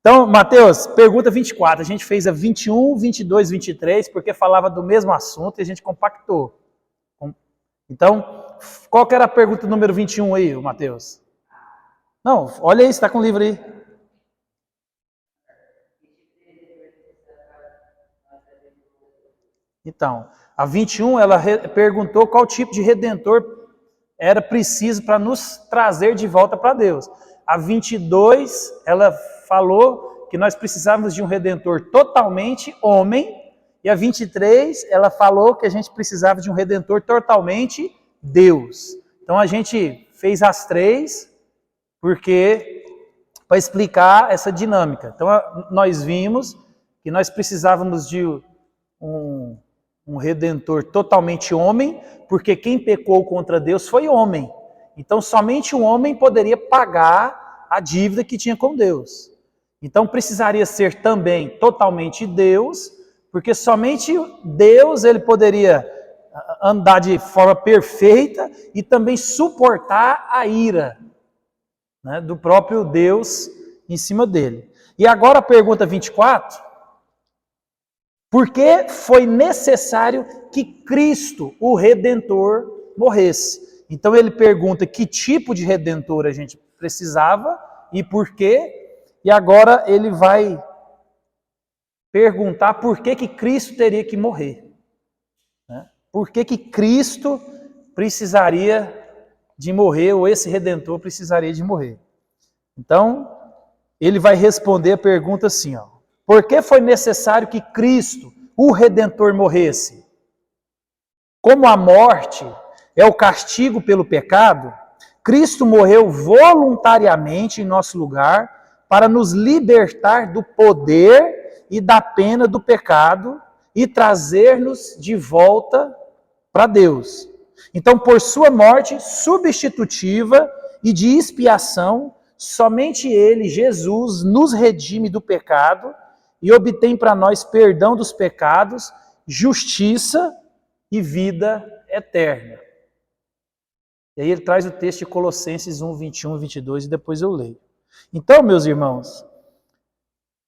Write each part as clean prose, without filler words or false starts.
Então, Mateus, pergunta 24. A gente fez a 21, 22, 23, porque falava do mesmo assunto e a gente compactou. Então, qual que era a pergunta número 21 aí, Mateus? Não, olha aí, você está com o livro aí. Então, a 21, ela perguntou qual tipo de redentor era preciso para nos trazer de volta para Deus. A 22, ela falou que nós precisávamos de um redentor totalmente homem. E a 23, ela falou que a gente precisava de um redentor totalmente Deus. Então a gente fez as três porque para explicar essa dinâmica. Então nós vimos que nós precisávamos de um redentor totalmente homem, porque quem pecou contra Deus foi homem. Então somente um homem poderia pagar a dívida que tinha com Deus. Então precisaria ser também totalmente Deus, porque somente Deus ele poderia andar de forma perfeita e também suportar a ira, né, do próprio Deus em cima dele. E agora a pergunta 24. Por que foi necessário que Cristo, o Redentor, morresse? Então ele pergunta que tipo de Redentor a gente precisava e por quê. E agora ele vai perguntar por que Cristo teria que morrer. Né? Por que Cristo precisaria de morrer, ou esse Redentor precisaria de morrer. Então, ele vai responder a pergunta assim, ó. Por que foi necessário que Cristo, o Redentor, morresse? Como a morte é o castigo pelo pecado, Cristo morreu voluntariamente em nosso lugar para nos libertar do poder e da pena do pecado e trazer-nos de volta para Deus. Então, por sua morte substitutiva e de expiação, somente Ele, Jesus, nos redime do pecado e obtém para nós perdão dos pecados, justiça e vida eterna. E aí ele traz o texto de Colossenses 1, 21 e 22 e depois eu leio. Então, meus irmãos,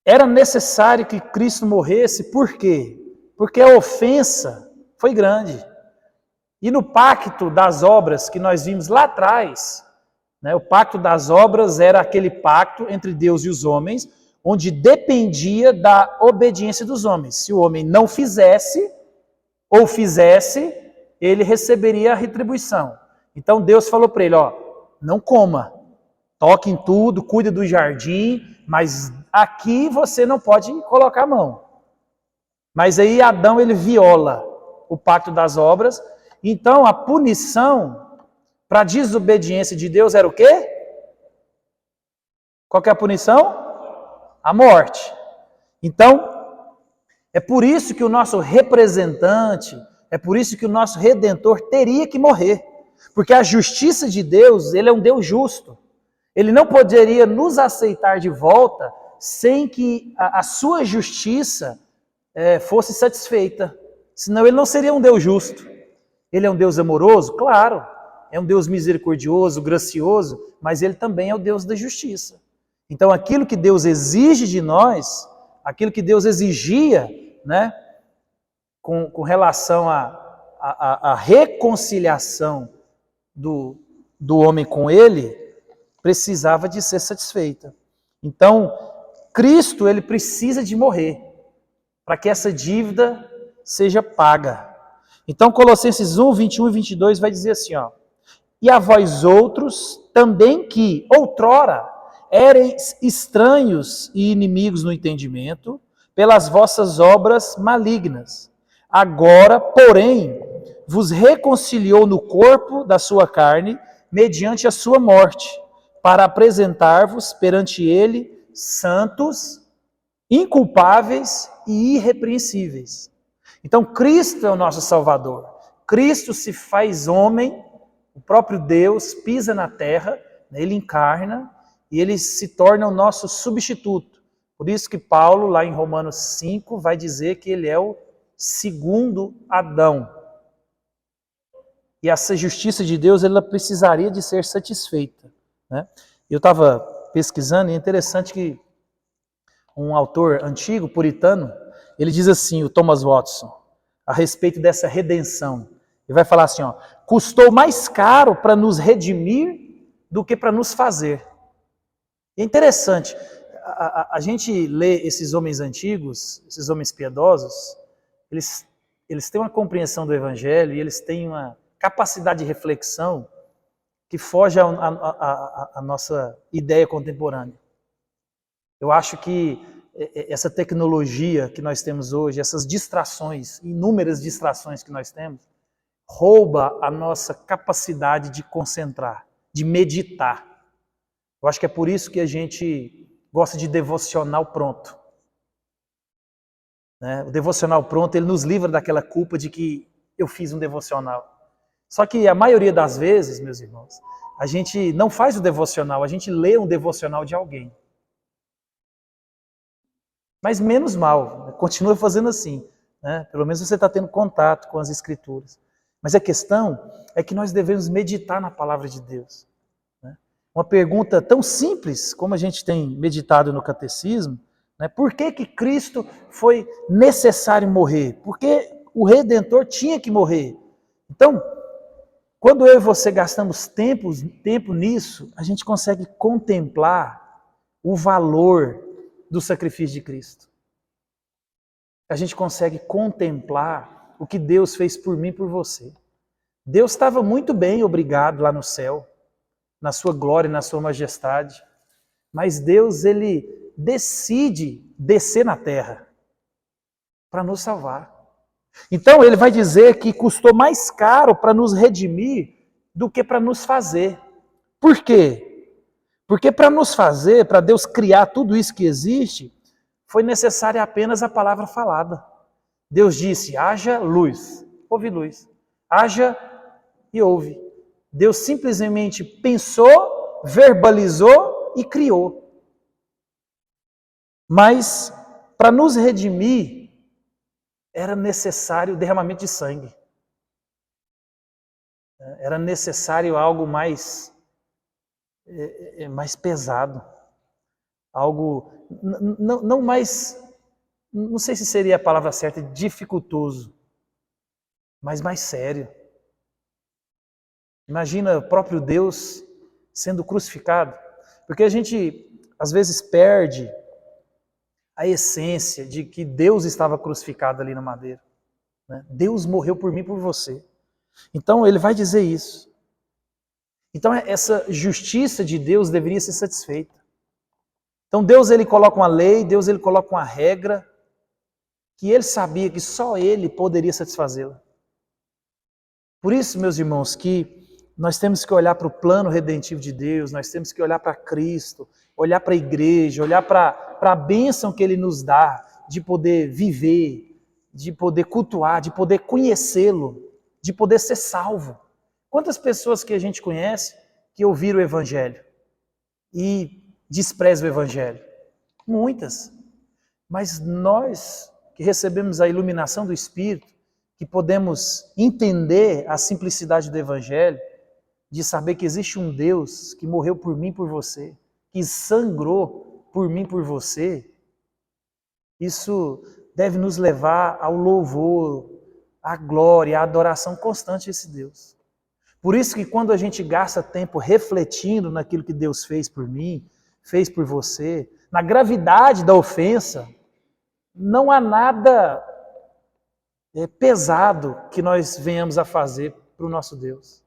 era necessário que Cristo morresse, por quê? Porque a ofensa foi grande. E no pacto das obras que nós vimos lá atrás, né, o pacto das obras era aquele pacto entre Deus e os homens, onde dependia da obediência dos homens. Se o homem não fizesse, ou fizesse, ele receberia a retribuição. Então Deus falou para ele, ó, não coma, toque em tudo, cuide do jardim, mas aqui você não pode colocar a mão. Mas aí Adão ele viola o pacto das obras. Então, a punição para a desobediência de Deus era o quê? Qual que é a punição? A morte. Então, é por isso que o nosso representante, é por isso que o nosso Redentor teria que morrer. Porque a justiça de Deus, ele é um Deus justo. Ele não poderia nos aceitar de volta sem que a sua justiça fosse satisfeita. Senão ele não seria um Deus justo. Ele é um Deus amoroso? Claro. É um Deus misericordioso, gracioso, mas ele também é o Deus da justiça. Então aquilo que Deus exige de nós, aquilo que Deus exigia, né, com relação à reconciliação do homem com ele, precisava de ser satisfeita. Então, Cristo, ele precisa de morrer, para que essa dívida seja paga. Então, Colossenses 1, 21 e 22 vai dizer assim, ó, e a vós outros, também que, outrora, éreis estranhos e inimigos no entendimento, pelas vossas obras malignas. Agora, porém, vos reconciliou no corpo da sua carne, mediante a sua morte, para apresentar-vos perante ele santos, inculpáveis e irrepreensíveis. Então, Cristo é o nosso Salvador. Cristo se faz homem, o próprio Deus pisa na terra, ele encarna e ele se torna o nosso substituto. Por isso que Paulo, lá em Romanos 5, vai dizer que ele é o segundo Adão. E essa justiça de Deus, ela precisaria de ser satisfeita. Né? Eu estava pesquisando e é interessante que um autor antigo, puritano, ele diz assim, o Thomas Watson, a respeito dessa redenção. Ele vai falar assim, ó, custou mais caro para nos redimir do que para nos fazer. É interessante, a gente lê esses homens antigos, esses homens piedosos, eles têm uma compreensão do Evangelho e eles têm uma capacidade de reflexão que foge à nossa ideia contemporânea. Eu acho que essa tecnologia que nós temos hoje, essas distrações, inúmeras distrações que nós temos, rouba a nossa capacidade de concentrar, de meditar. Eu acho que é por isso que a gente gosta de devocional pronto. Né? O devocional pronto, ele nos livra daquela culpa de que eu fiz um devocional. Só que a maioria das vezes, meus irmãos, a gente não faz o devocional, a gente lê um devocional de alguém. Mas menos mal, continua fazendo assim. Né? Pelo menos você está tendo contato com as Escrituras. Mas a questão é que nós devemos meditar na palavra de Deus. Né? Uma pergunta tão simples como a gente tem meditado no catecismo, né? Por que Cristo foi necessário morrer? Por que o Redentor tinha que morrer? Então, quando eu e você gastamos tempo nisso, a gente consegue contemplar o valor do sacrifício de Cristo. A gente consegue contemplar o que Deus fez por mim e por você. Deus estava muito bem, obrigado, lá no céu, na sua glória, na sua majestade. Mas Deus, ele decide descer na terra para nos salvar. Então, ele vai dizer que custou mais caro para nos redimir do que para nos fazer. Por quê? Porque para nos fazer, para Deus criar tudo isso que existe, foi necessária apenas a palavra falada. Deus disse, haja luz. Houve luz. Haja e houve. Deus simplesmente pensou, verbalizou e criou. Mas, para nos redimir, era necessário o derramamento de sangue. Era necessário algo mais pesado. Algo, não mais, não sei se seria a palavra certa, dificultoso, mas mais sério. Imagina o próprio Deus sendo crucificado. Porque a gente, às vezes, perde a essência de que Deus estava crucificado ali na madeira. Né? Deus morreu por mim e por você. Então, ele vai dizer isso. Então, essa justiça de Deus deveria ser satisfeita. Então, Deus, ele coloca uma lei, Deus, ele coloca uma regra, que ele sabia que só ele poderia satisfazê-la. Por isso, meus irmãos, que nós temos que olhar para o plano redentivo de Deus, nós temos que olhar para Cristo, olhar para a igreja, olhar para a bênção que ele nos dá, de poder viver, de poder cultuar, de poder conhecê-lo, de poder ser salvo. Quantas pessoas que a gente conhece que ouviram o Evangelho e desprezam o Evangelho? Muitas. Mas nós que recebemos a iluminação do Espírito, que podemos entender a simplicidade do Evangelho, de saber que existe um Deus que morreu por mim e por você, que sangrou por mim e por você, isso deve nos levar ao louvor, à glória, à adoração constante a esse Deus. Por isso que quando a gente gasta tempo refletindo naquilo que Deus fez por mim, fez por você, na gravidade da ofensa, não há nada pesado que nós venhamos a fazer para o nosso Deus.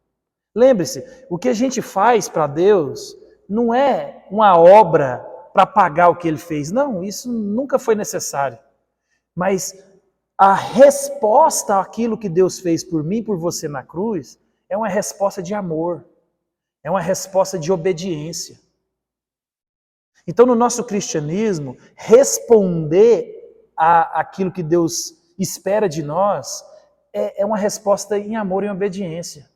Lembre-se, o que a gente faz para Deus não é uma obra para pagar o que Ele fez. Não, isso nunca foi necessário. Mas a resposta àquilo que Deus fez por mim e por você na cruz é uma resposta de amor, é uma resposta de obediência. Então, no nosso cristianismo, responder àquilo que Deus espera de nós é uma resposta em amor e em obediência.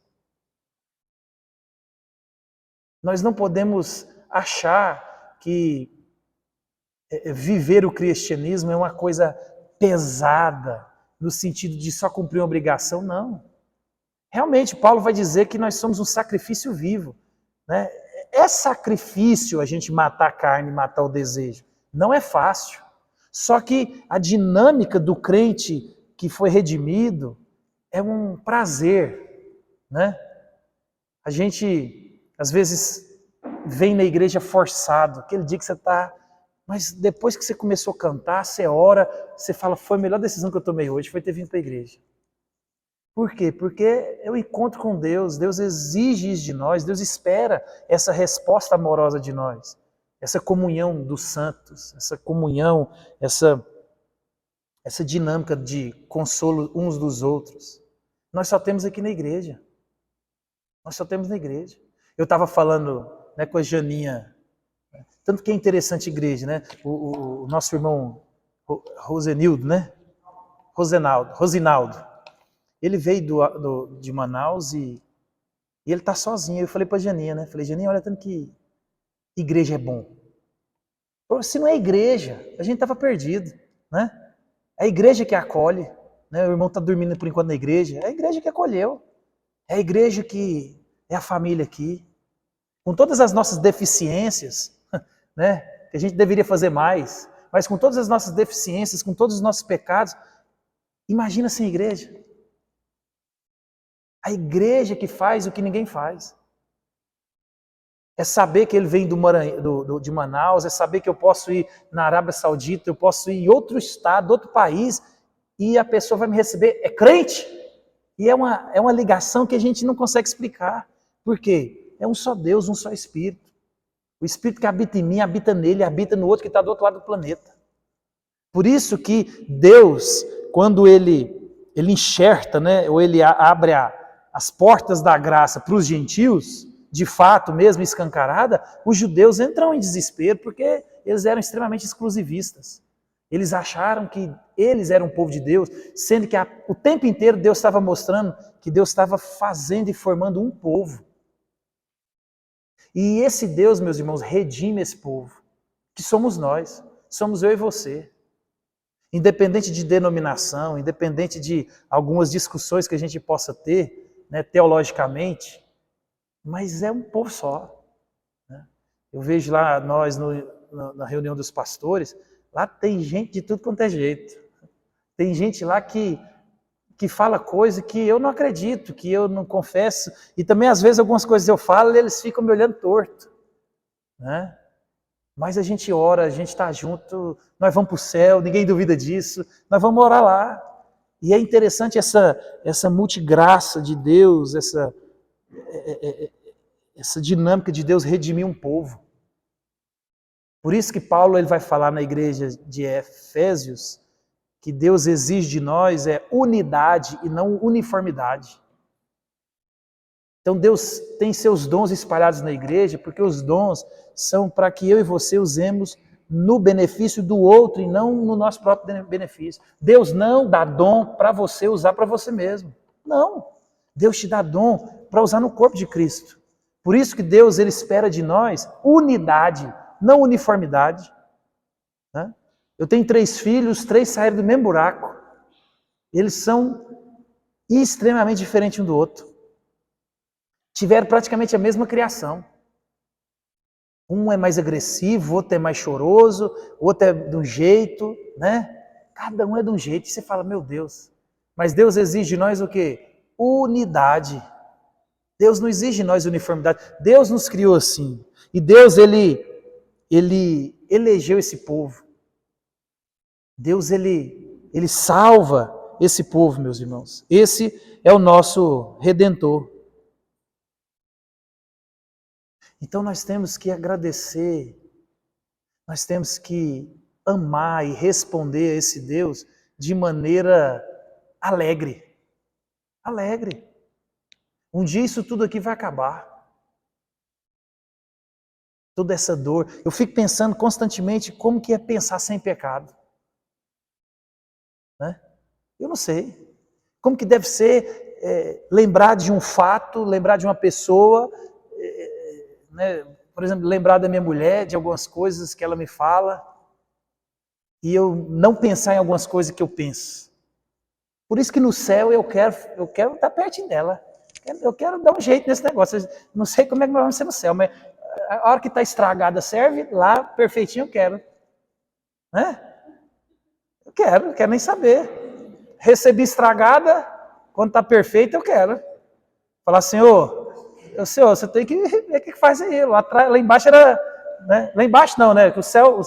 Nós não podemos achar que viver o cristianismo é uma coisa pesada, no sentido de só cumprir uma obrigação, não. Realmente, Paulo vai dizer que nós somos um sacrifício vivo. Né? É sacrifício a gente matar a carne, matar o desejo. Não é fácil. Só que a dinâmica do crente que foi redimido é um prazer, né? A gente, às vezes, vem na igreja forçado, aquele dia que você está... Mas depois que você começou a cantar, você ora, você fala, foi a melhor decisão que eu tomei hoje, foi ter vindo para a igreja. Por quê? Porque é o encontro com Deus, Deus exige isso de nós, Deus espera essa resposta amorosa de nós, essa comunhão dos santos, essa comunhão, essa dinâmica de consolo uns dos outros. Nós só temos aqui na igreja. Nós só temos na igreja. Eu estava falando, né, com a Janinha, tanto que é interessante a igreja, né? O nosso irmão Rosenildo, né? Rosinaldo. Ele veio de Manaus e ele está sozinho. Eu falei para a Janinha, né? Falei, Janinha, olha tanto que igreja é bom. Se não é igreja, a gente estava perdido, né? É a igreja que acolhe, né? O irmão está dormindo por enquanto na igreja. É a igreja que acolheu. É a igreja que é a família aqui. Com todas as nossas deficiências, né? Que a gente deveria fazer mais, mas com todas as nossas deficiências, com todos os nossos pecados, imagina sem igreja. A igreja que faz o que ninguém faz. É saber que ele vem de Manaus, é saber que eu posso ir na Arábia Saudita, eu posso ir em outro estado, outro país, e a pessoa vai me receber, é crente. E é uma ligação que a gente não consegue explicar. Por quê? É um só Deus, um só Espírito. O Espírito que habita em mim, habita nele, habita no outro que está do outro lado do planeta. Por isso que Deus, quando ele enxerta, né, ou ele abre as portas da graça para os gentios, de fato mesmo escancarada, os judeus entram em desespero porque eles eram extremamente exclusivistas. Eles acharam que eles eram o povo de Deus, sendo que o tempo inteiro Deus estava mostrando que Deus estava fazendo e formando um povo. E esse Deus, meus irmãos, redime esse povo, que somos nós, somos eu e você. Independente de denominação, independente de algumas discussões que a gente possa ter, né, teologicamente, mas é um povo só. Né? Eu vejo lá, nós, na reunião dos pastores, lá tem gente de tudo quanto é jeito. Tem gente lá que fala coisa que eu não acredito, que eu não confesso, e também às vezes algumas coisas eu falo e eles ficam me olhando torto. Né? Mas a gente ora, a gente está junto, nós vamos para o céu, ninguém duvida disso, nós vamos orar lá. E é interessante essa multigraça de Deus, essa dinâmica de Deus redimir um povo. Por isso que Paulo ele vai falar na igreja de Efésios que Deus exige de nós unidade e não uniformidade. Então Deus tem seus dons espalhados na igreja, porque os dons são para que eu e você usemos no benefício do outro e não no nosso próprio benefício. Deus não dá dom para você usar para você mesmo. Não. Deus te dá dom para usar no corpo de Cristo. Por isso que Deus ele espera de nós unidade, não uniformidade. Né? Eu tenho 3 filhos, 3 saíram do mesmo buraco. Eles são extremamente diferentes um do outro. Tiveram praticamente a mesma criação. Um é mais agressivo, outro é mais choroso, outro é de um jeito, né? Cada um é de um jeito. E você fala, meu Deus. Mas Deus exige de nós o quê? Unidade. Deus não exige de nós uniformidade. Deus nos criou assim. E Deus, ele elegeu esse povo. Deus, ele salva esse povo, meus irmãos. Esse é o nosso Redentor. Então nós temos que agradecer, nós temos que amar e responder a esse Deus de maneira alegre. Alegre. Um dia isso tudo aqui vai acabar. Toda essa dor. Eu fico pensando constantemente como que é pensar sem pecado. Né? Eu não sei. Como que deve ser lembrar de um fato, lembrar de uma pessoa, né? Por exemplo, lembrar da minha mulher, de algumas coisas que ela me fala, e eu não pensar em algumas coisas que eu penso. Por isso que no céu eu quero estar pertinho dela. Eu quero dar um jeito nesse negócio. Não sei como é que nós vamos ser no céu, mas a hora que está estragada serve, lá perfeitinho eu quero. Né? Não quero nem saber. Recebi estragada, quando está perfeita, eu quero. Falar, Senhor, você tem que ver o que faz aí. Lá embaixo era, né? Lá embaixo não, né? O céu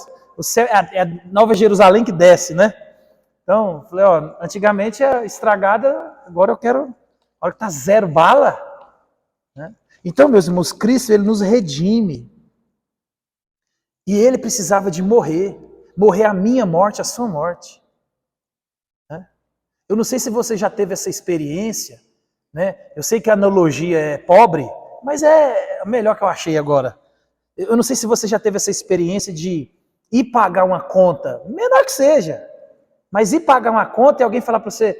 é a Nova Jerusalém que desce, né? Então, falei, antigamente a estragada, agora eu quero, a hora que está zero bala. Né? Então, meus irmãos, Cristo, ele nos redime. E ele precisava de morrer a minha morte, a sua morte. Né? Eu não sei se você já teve essa experiência, né? Eu sei que a analogia é pobre, mas é a melhor que eu achei agora. Eu não sei se você já teve essa experiência de ir pagar uma conta, menor que seja, mas ir pagar uma conta e alguém falar para você,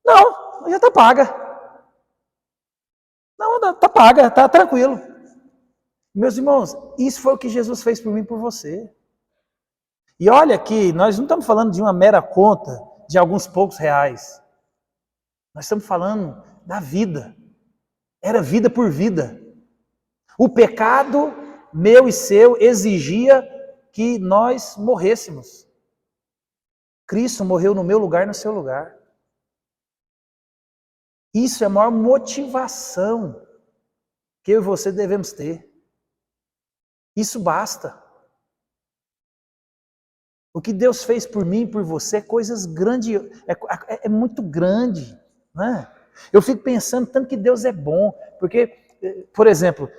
não, já está paga. Não, está paga, está tranquilo. Meus irmãos, isso foi o que Jesus fez por mim e por você. E olha que nós não estamos falando de uma mera conta de alguns poucos reais. Nós estamos falando da vida. Era vida por vida. O pecado meu e seu exigia que nós morrêssemos. Cristo morreu no meu lugar e no seu lugar. Isso é a maior motivação que eu e você devemos ter. Isso basta. O que Deus fez por mim e por você é coisas grandes, é muito grande. Né? Eu fico pensando tanto que Deus é bom, porque, por exemplo,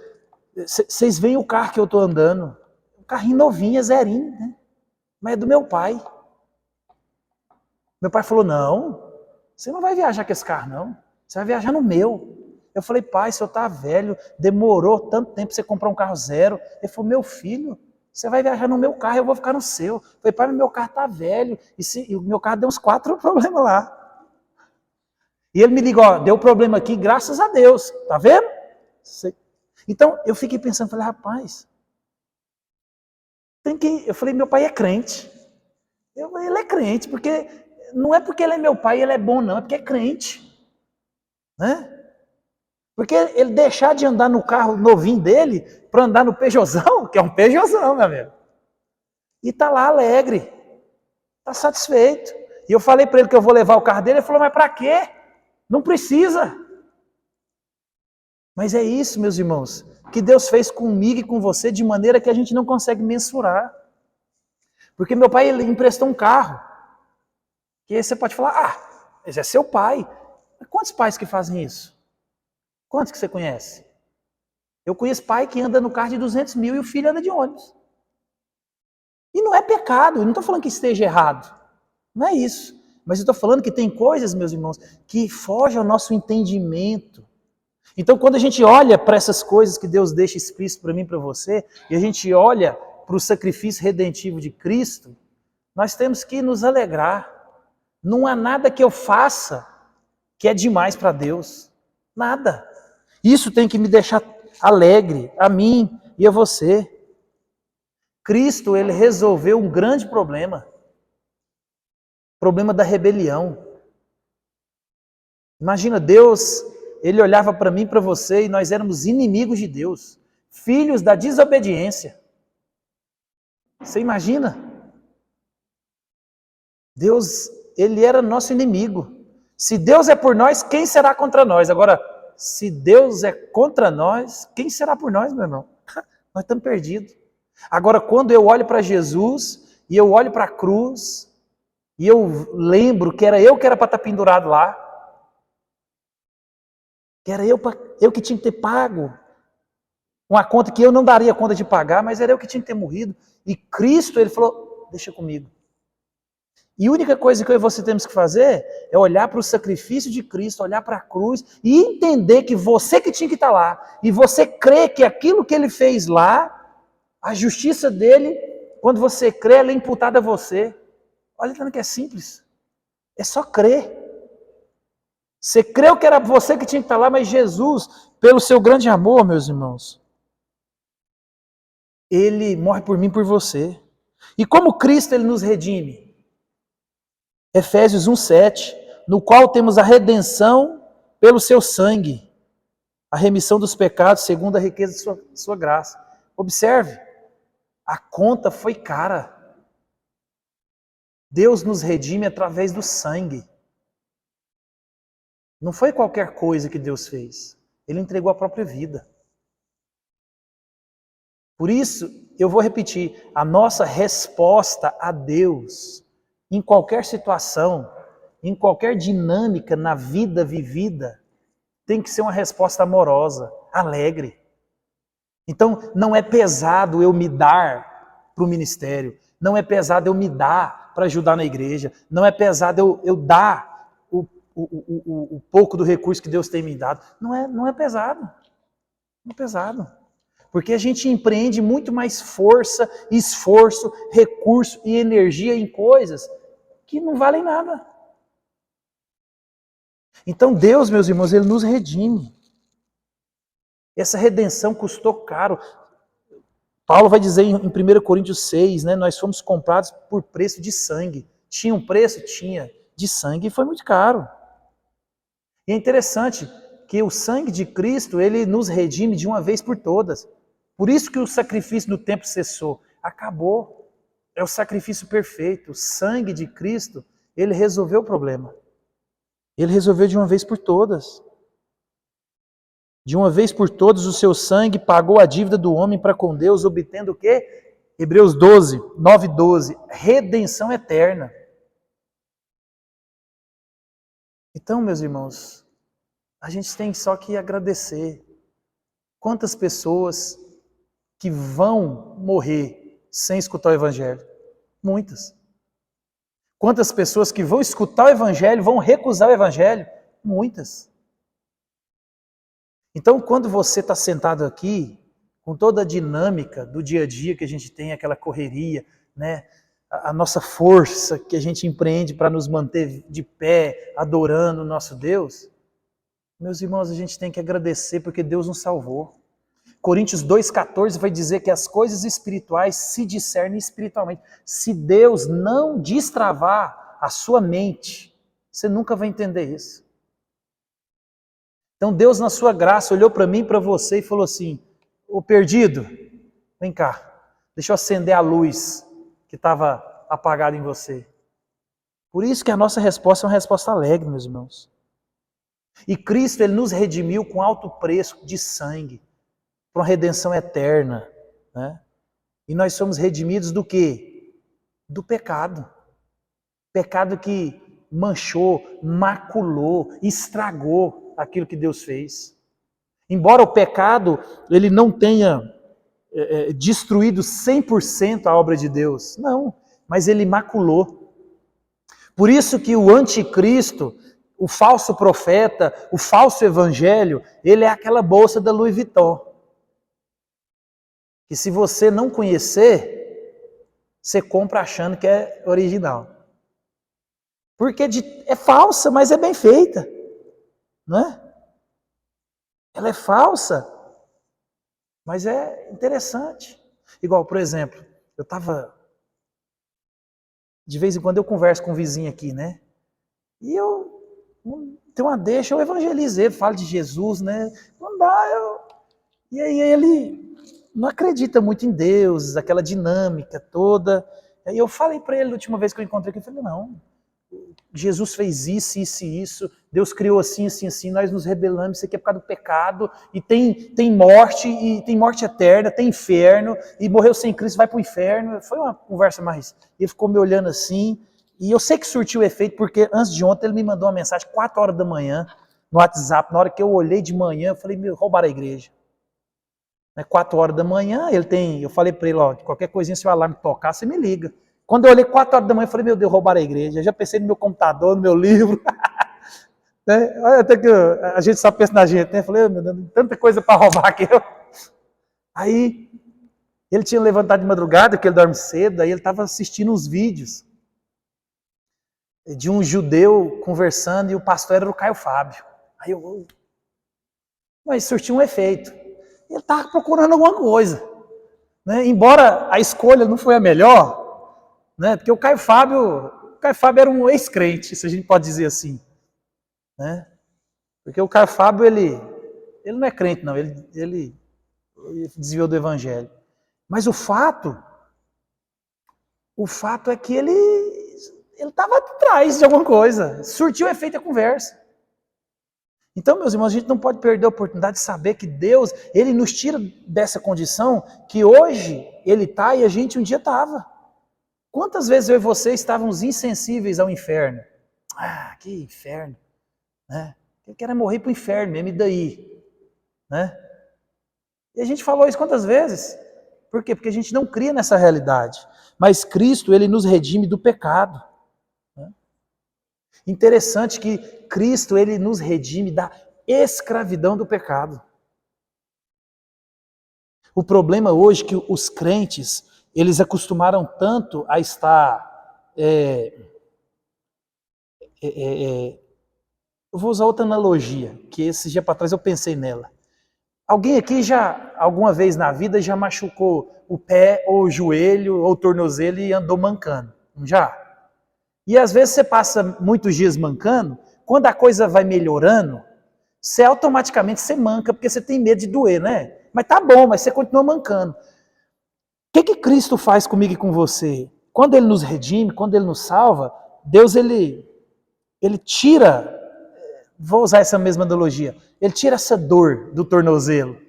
vocês veem o carro que eu estou andando, um carrinho novinho, zerinho, né? Mas é do meu pai. Meu pai falou, não, você não vai viajar com esse carro não, você vai viajar no meu. Eu falei, pai, o senhor está velho, demorou tanto tempo para você comprar um carro zero. Ele falou, meu filho, você vai viajar no meu carro, eu vou ficar no seu. Eu falei, pai, meu carro está velho, e o meu carro deu uns 4 problemas lá. E ele me ligou, deu problema aqui, graças a Deus, tá vendo? Então, eu fiquei pensando, falei, rapaz, eu falei, meu pai é crente. Ele é crente, porque não é porque ele é meu pai, ele é bom não, é porque é crente. Né? Porque ele deixar de andar no carro novinho dele para andar no Peugeotzão, que é um Peugeotzão, meu amigo. E tá lá alegre, tá satisfeito. E eu falei para ele que eu vou levar o carro dele, ele falou, mas para quê? Não precisa. Mas é isso, meus irmãos, que Deus fez comigo e com você de maneira que a gente não consegue mensurar. Porque meu pai, ele emprestou um carro. E aí você pode falar, esse é seu pai. Mas quantos pais que fazem isso? Quantos que você conhece? Eu conheço pai que anda no carro de 200 mil e o filho anda de ônibus. E não é pecado, eu não estou falando que esteja errado. Não é isso. Mas eu estou falando que tem coisas, meus irmãos, que fogem ao nosso entendimento. Então, quando a gente olha para essas coisas que Deus deixa explícito para mim e para você, e a gente olha para o sacrifício redentivo de Cristo, nós temos que nos alegrar. Não há nada que eu faça que é demais para Deus. Nada. Isso tem que me deixar alegre, a mim e a você. Cristo, ele resolveu um grande problema. Problema da rebelião. Imagina, Deus, ele olhava para mim e para você e nós éramos inimigos de Deus. Filhos da desobediência. Você imagina? Deus, ele era nosso inimigo. Se Deus é por nós, quem será contra nós? Agora, se Deus é contra nós, quem será por nós, meu irmão? Nós estamos perdidos. Agora, quando eu olho para Jesus, e eu olho para a cruz, e eu lembro que era eu que era para estar pendurado lá, que era eu que tinha que ter pago uma conta que eu não daria conta de pagar, mas era eu que tinha que ter morrido. E Cristo, ele falou, deixa comigo. E a única coisa que eu e você temos que fazer é olhar para o sacrifício de Cristo, olhar para a cruz e entender que você que tinha que estar lá, e você crê que aquilo que ele fez lá, a justiça dele, quando você crê, ela é imputada a você. Olha que é simples. É só crer. Você creu que era você que tinha que estar lá, mas Jesus, pelo seu grande amor, meus irmãos, ele morre por mim e por você. E como Cristo ele nos redime? Efésios 1:7, no qual temos a redenção pelo seu sangue, a remissão dos pecados segundo a riqueza de sua graça. Observe, a conta foi cara. Deus nos redime através do sangue. Não foi qualquer coisa que Deus fez. Ele entregou a própria vida. Por isso, eu vou repetir, a nossa resposta a Deus, em qualquer situação, em qualquer dinâmica na vida vivida, tem que ser uma resposta amorosa, alegre. Então, não é pesado eu me dar para o ministério, não é pesado eu me dar para ajudar na igreja, não é pesado eu dar o pouco do recurso que Deus tem me dado. Não é pesado. Não é pesado. Porque a gente empreende muito mais força, esforço, recurso e energia em coisas que não valem nada. Então Deus, meus irmãos, Ele nos redime. Essa redenção custou caro. Paulo vai dizer em 1 Coríntios 6, né, nós fomos comprados por preço de sangue. Tinha um preço? Tinha. De sangue e foi muito caro. E é interessante que o sangue de Cristo, ele nos redime de uma vez por todas. Por isso que o sacrifício do templo cessou. Acabou. É o sacrifício perfeito. O sangue de Cristo, ele resolveu o problema. Ele resolveu de uma vez por todas. De uma vez por todas, o seu sangue pagou a dívida do homem para com Deus, obtendo o quê? Hebreus 12, 9 e 12. Redenção eterna. Então, meus irmãos, a gente tem só que agradecer. Quantas pessoas que vão morrer sem escutar o Evangelho? Muitas. Quantas pessoas que vão escutar o Evangelho vão recusar o Evangelho? Muitas. Então, quando você está sentado aqui, com toda a dinâmica do dia a dia que a gente tem, aquela correria, né? A nossa força que a gente empreende para nos manter de pé, adorando o nosso Deus, meus irmãos, a gente tem que agradecer porque Deus nos salvou. Coríntios 2,14 vai dizer que as coisas espirituais se discernem espiritualmente. Se Deus não destravar a sua mente, você nunca vai entender isso. Então Deus, na sua graça, olhou para mim e para você e falou assim: ô perdido, vem cá, deixa eu acender a luz que estava apagada em você. Por isso que a nossa resposta é uma resposta alegre, meus irmãos. E Cristo, Ele nos redimiu com alto preço de sangue, para uma redenção eterna. Né? E nós somos redimidos do quê? Do pecado. Pecado que manchou, maculou, estragou aquilo que Deus fez. Embora o pecado ele não tenha destruído 100% a obra de Deus, não, mas ele maculou. Por isso que o anticristo, o falso profeta, o falso evangelho, ele é aquela bolsa da Louis Vuitton. Que se você não conhecer, você compra achando que é original. Porque é falsa, mas é bem feita. Não é? Ela é falsa, mas é interessante. Igual, por exemplo, eu estava... De vez em quando eu converso com um vizinho aqui, né? E eu tenho uma deixa, eu evangelizo ele, falo de Jesus, né? Não dá, E aí ele não acredita muito em Deus, aquela dinâmica toda. Aí eu falei para ele, a última vez que eu encontrei aqui, eu falei, não, Jesus fez isso, isso e isso, Deus criou assim, assim, assim, nós nos rebelamos, isso aqui é por causa do pecado, e tem morte, e tem morte eterna, tem inferno, e morreu sem Cristo, vai para o inferno. Foi uma conversa mais... Ele ficou me olhando assim, e eu sei que surtiu efeito, porque antes de ontem ele me mandou uma mensagem, 4 horas da manhã, no WhatsApp, na hora que eu olhei de manhã, eu falei, roubaram a igreja. 4 horas da manhã, eu falei para ele, ó, qualquer coisinha, se o alarme tocar, você me liga. Quando eu olhei 4 horas da manhã, eu falei, meu Deus, roubaram a igreja. Eu já pensei no meu computador, no meu livro. Né? Até que a gente só pensa na gente, né? Eu falei, meu Deus, tanta coisa para roubar aqui. Aí, ele tinha levantado de madrugada, porque ele dorme cedo, aí ele estava assistindo uns vídeos de um judeu conversando, e o pastor era o Caio Fábio. Aí mas surtiu um efeito. Ele estava procurando alguma coisa. Né? Embora a escolha não foi a melhor, né? Porque o Caio Fábio era um ex-crente, se a gente pode dizer assim. Né? Porque o Caio Fábio, ele não é crente, não, ele desviou do evangelho. Mas o fato é que ele ele estava atrás de alguma coisa, surtiu efeito a conversa. Então, meus irmãos, a gente não pode perder a oportunidade de saber que Deus, Ele nos tira dessa condição que hoje Ele está e a gente um dia estava. Quantas vezes eu e você estávamos insensíveis ao inferno? Ah, que inferno, né? Eu quero morrer para o inferno mesmo, e daí? Né? E a gente falou isso quantas vezes? Por quê? Porque a gente não cria nessa realidade. Mas Cristo, Ele nos redime do pecado. Né? Interessante que Cristo, Ele nos redime da escravidão do pecado. O problema hoje é que os crentes, eles acostumaram tanto a estar... eu vou usar outra analogia, que esse dia para trás eu pensei nela. Alguém aqui já, alguma vez na vida, já machucou o pé, ou o joelho, ou o tornozelo e andou mancando? Não já? E às vezes você passa muitos dias mancando, quando a coisa vai melhorando, você automaticamente você manca, porque você tem medo de doer, né? Mas tá bom, mas você continua mancando. O que Cristo faz comigo e com você? Quando Ele nos redime, quando Ele nos salva, Deus, Ele tira, vou usar essa mesma analogia, Ele tira essa dor do tornozelo.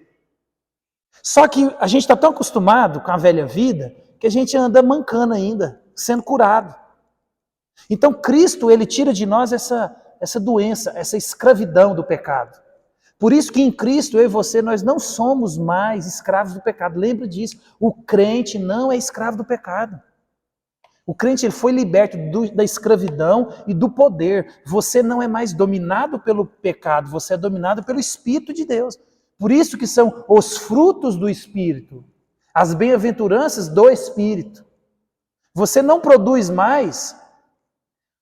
Só que a gente está tão acostumado com a velha vida, que a gente anda mancando ainda, sendo curado. Então Cristo, Ele tira de nós essa doença, essa escravidão do pecado. Por isso que em Cristo, eu e você, nós não somos mais escravos do pecado. Lembra disso, o crente não é escravo do pecado. O crente, ele foi liberto da escravidão e do poder. Você não é mais dominado pelo pecado, você é dominado pelo Espírito de Deus. Por isso que são os frutos do Espírito, as bem-aventuranças do Espírito. Você não produz mais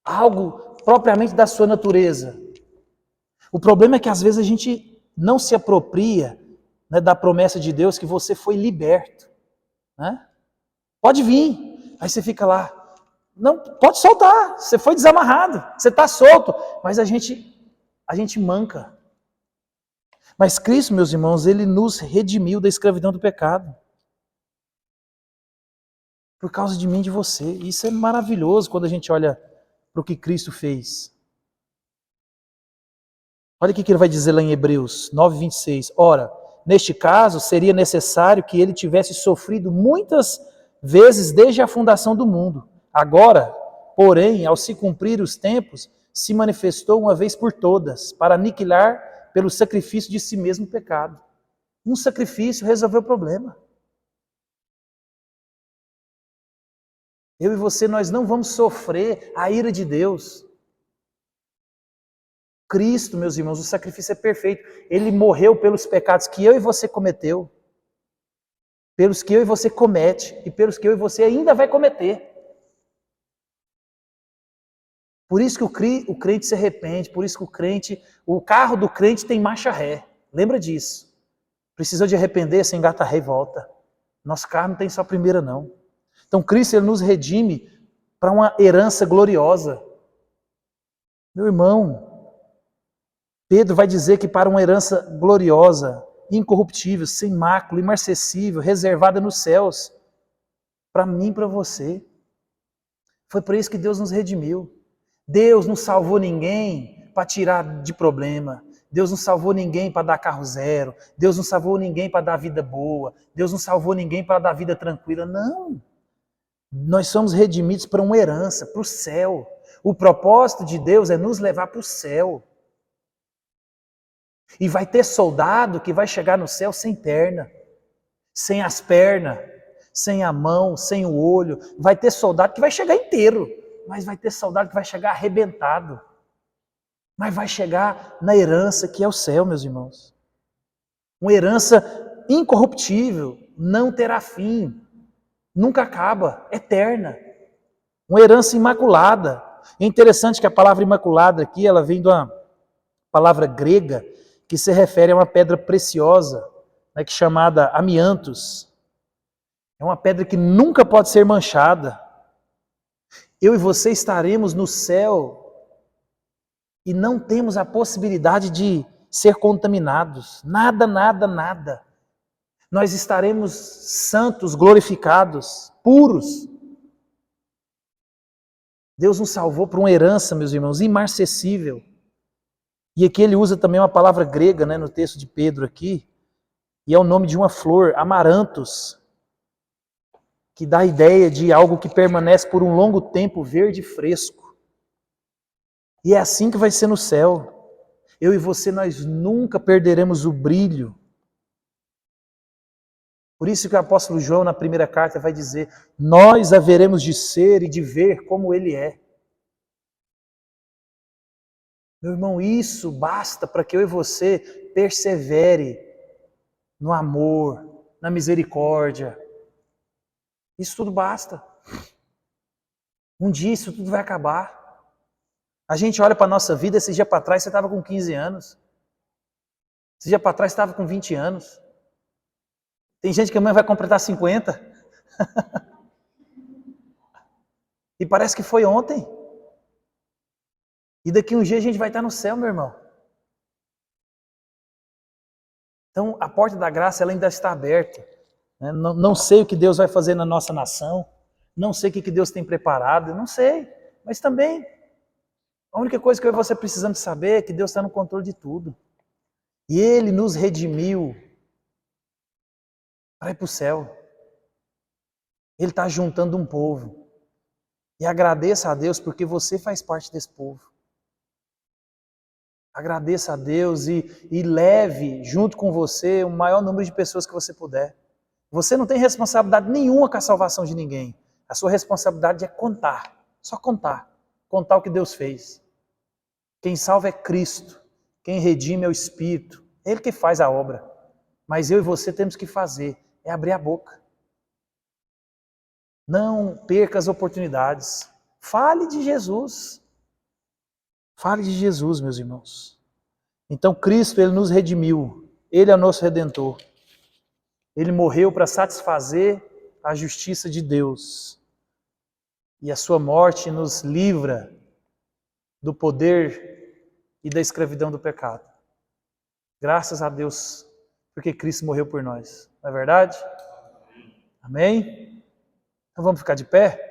algo propriamente da sua natureza. O problema é que às vezes a gente não se apropria, né, da promessa de Deus que você foi liberto. Né? Pode vir, aí você fica lá. Não, pode soltar, você foi desamarrado, você está solto, mas a gente manca. Mas Cristo, meus irmãos, Ele nos redimiu da escravidão do pecado. Por causa de mim e de você. Isso é maravilhoso quando a gente olha para o que Cristo fez. Olha o que ele vai dizer lá em Hebreus 9:26. Ora, neste caso, seria necessário que ele tivesse sofrido muitas vezes desde a fundação do mundo. Agora, porém, ao se cumprir os tempos, se manifestou uma vez por todas, para aniquilar pelo sacrifício de si mesmo o pecado. Um sacrifício resolveu o problema. Eu e você, nós não vamos sofrer a ira de Deus. Cristo, meus irmãos, o sacrifício é perfeito. Ele morreu pelos pecados que eu e você cometeu, pelos que eu e você comete e pelos que eu e você ainda vai cometer. Por isso que o crente se arrepende, por isso que o carro do crente tem marcha ré. Lembra disso. Precisou de arrepender, você engata ré e volta. Nosso carro não tem só primeira, não. Então Cristo, Ele nos redime para uma herança gloriosa. Meu irmão, Pedro vai dizer que para uma herança gloriosa, incorruptível, sem mácula, imarcessível, reservada nos céus, para mim e para você. Foi por isso que Deus nos redimiu. Deus não salvou ninguém para tirar de problema. Deus não salvou ninguém para dar carro zero. Deus não salvou ninguém para dar vida boa. Deus não salvou ninguém para dar vida tranquila. Não. Nós somos redimidos para uma herança, para o céu. O propósito de Deus é nos levar para o céu. E vai ter soldado que vai chegar no céu sem perna, sem as pernas, sem a mão, sem o olho. Vai ter soldado que vai chegar inteiro, mas vai ter soldado que vai chegar arrebentado. Mas vai chegar na herança que é o céu, meus irmãos. Uma herança incorruptível, não terá fim, nunca acaba, eterna. Uma herança imaculada. É interessante que a palavra imaculada aqui, ela vem de uma palavra grega que se refere a uma pedra preciosa, né, que é chamada amiantos. É uma pedra que nunca pode ser manchada. Eu e você estaremos no céu e não temos a possibilidade de ser contaminados. Nada, nada, nada. Nós estaremos santos, glorificados, puros. Deus nos salvou por uma herança, meus irmãos, imarcessível. E aqui ele usa também uma palavra grega, né, no texto de Pedro aqui, e é o nome de uma flor, amarantos, que dá a ideia de algo que permanece por um longo tempo verde e fresco. E é assim que vai ser no céu. Eu e você, nós nunca perderemos o brilho. Por isso que o apóstolo João, na primeira carta, vai dizer: nós haveremos de ser e de ver como ele é. Meu irmão, isso basta para que eu e você persevere no amor, na misericórdia. Isso tudo basta. Um dia isso tudo vai acabar. A gente olha para a nossa vida, esse dia para trás você estava com 15 anos. Esse dia para trás você estava com 20 anos. Tem gente que amanhã vai completar 50. E parece que foi ontem. E daqui um dia a gente vai estar no céu, meu irmão. Então a porta da graça ela ainda está aberta. Não sei o que Deus vai fazer na nossa nação. Não sei o que Deus tem preparado. Não sei. Mas também, a única coisa que eu e você precisamos saber é que Deus está no controle de tudo. E Ele nos redimiu para ir para o céu. Ele está juntando um povo. E agradeça a Deus porque você faz parte desse povo. Agradeça a Deus e leve junto com você o maior número de pessoas que você puder. Você não tem responsabilidade nenhuma com a salvação de ninguém. A sua responsabilidade é contar. Só contar. Contar o que Deus fez. Quem salva é Cristo. Quem redime é o Espírito. Ele que faz a obra. Mas eu e você temos que fazer. É abrir a boca. Não perca as oportunidades. Fale de Jesus. Fale de Jesus, meus irmãos. Então Cristo, Ele nos redimiu. Ele é o nosso Redentor. Ele morreu para satisfazer a justiça de Deus. E a sua morte nos livra do poder e da escravidão do pecado. Graças a Deus, porque Cristo morreu por nós. Não é verdade? Amém? Então vamos ficar de pé?